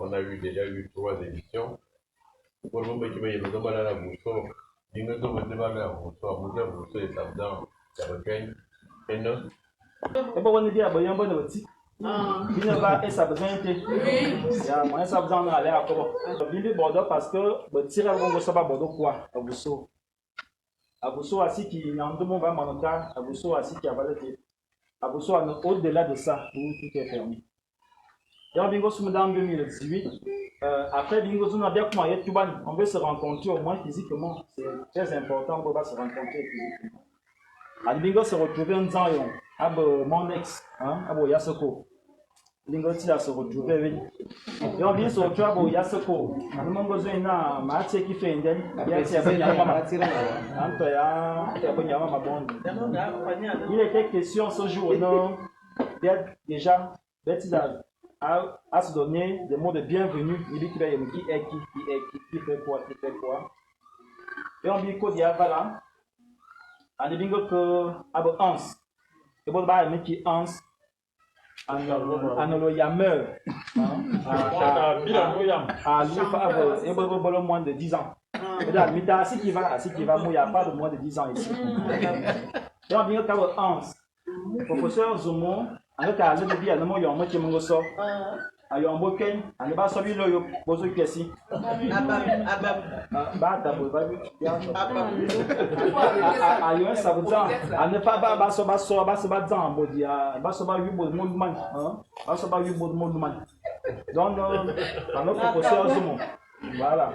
on a déjà eu 3 émissions. Pour le moment, il y a des gens à la bouche. Il y a des gens à la bouche. Et ça dedans, ça recueille. Et non. Et bon, on est bien, il y a un bon outil. Il ne va pas ça besoin de moi ça besoin d'aller à quoi. Il est Bordeaux parce que le tir à Bongo ça va Bordeaux quoi à Bousso. À Bousso assis qui en deux mots va monter. À Bousso assis qui a valé. À Bousso au-delà de ça où tout est fermé. Et on bingo sous en 2018. Après bingo sous on a bien comment tout ban. On veut se rencontrer au moins physiquement. C'est très important pour se rencontrer physiquement. À bingo se retrouver en disant mon ex, abo Yasoko. Bingo ti a se retrouver oui. Et on vient se retrouver abo Yasoko. On m'a besoin na matie qui fait indem. Bien ti a bien ma matira. Anto ya bien ma bonde. Il était question ce jour non déjà à se donner des mots de bienvenue. Il dit qu'il est qui fait quoi. Et on dit qu'il y a voilà. On dit que abo Hans. Et bon bah mais qui Hans anolo yameur et bon moins de 10 ans. Et là mita assis qui va moi il y a pas de moins de 10 ans ici. Et on dit que Hans professeur Zomo avec à le dire le mot yo mo qui mo so ayo mbo ken ani ba so bi lo yo bozo kesi ba ta bo ba ayo ça veut dire ani pas ba so ba dans bodia ba so ba yu bo mo man ba so ba yu bo mo man donc alors professeur Zomo voilà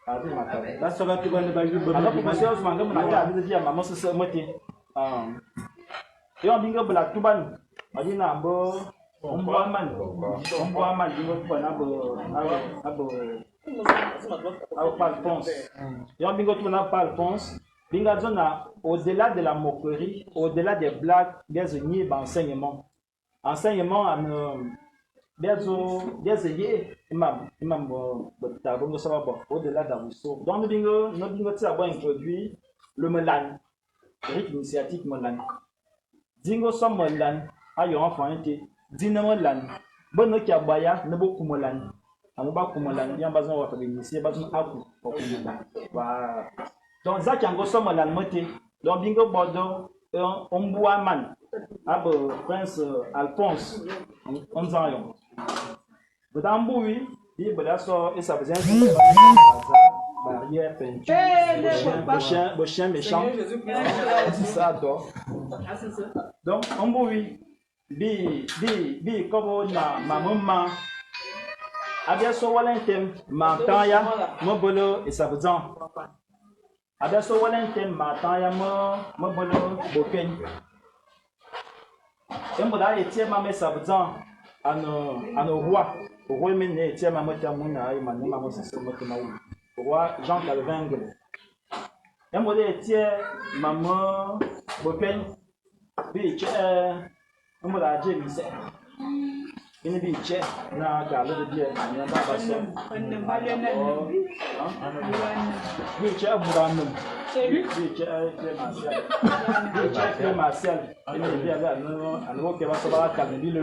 là ça va tu vas ne ba yu bo alors professeur Zomo ngam na ga bi dire maman se moti et on bingo bla tuban adina mbo Ombuaman, il va abo Alphonse. Et on bingo tout na Alphonse. Bingo zona au-delà de la moquerie, au-delà des blagues, des niais d'enseignement. Enseignement des imam tabongo ça va au-delà d'Abusso. Donc nous bingo ça va introduire le Melan, rythme initiatique Melan. Dingo som Melan, ayo enfant été. Dinamo lan bono ki abaya ne boku molan amuba kumolan yan bazon wa kabinisi bazon aku okumolan wa donc za kiango so molan mote donc bingo bodo ombua man abo prince Alphonse on zayon bodambu wi bi boda so et ça faisait barrière peinture chien méchant c'est ça donc ombu wi bi comme na maman abia so walentem matanya mo bolo isabuzan abia so walentem matanya mo bolo boken emboda etie mama isabuzan ano roi mene etie mama tamuna imani mama sese motema roi Jean Calvin emboda etie mama boken bi on va dire c'est une biche na galo de bien na ba ba so biche aburanum biche Martial il bien là no que va se va calmer le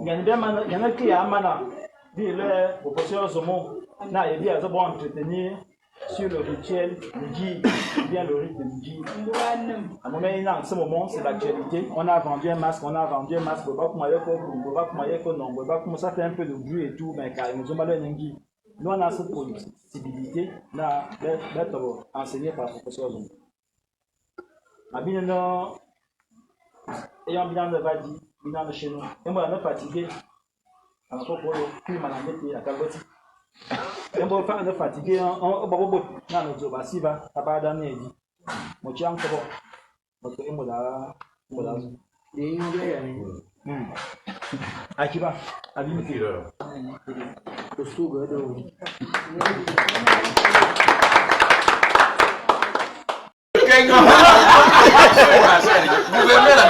gagne bien man gagne qui a mana dit le professeur Zomo na il bien ça bon entretenir sur le rituel du bien le rythme du à ce moment c'est l'actualité. On a vendu un masque, ça fait un peu de bruit et tout, mais car nous avons mal nous on a cette possibilité d'être enseigné par le professeur Zomo. Ayant bien de Vadi, bien de chez nous, et moi on est fatigué. Alors pour plus malade à Calbotti. Et bon, on est fatigué, on va beaucoup dans nos obasiva, à part d'un nez. Mon chien, c'est bon. Parce que voilà. Et Akiba, Abimiti. Le souga de vous aimez la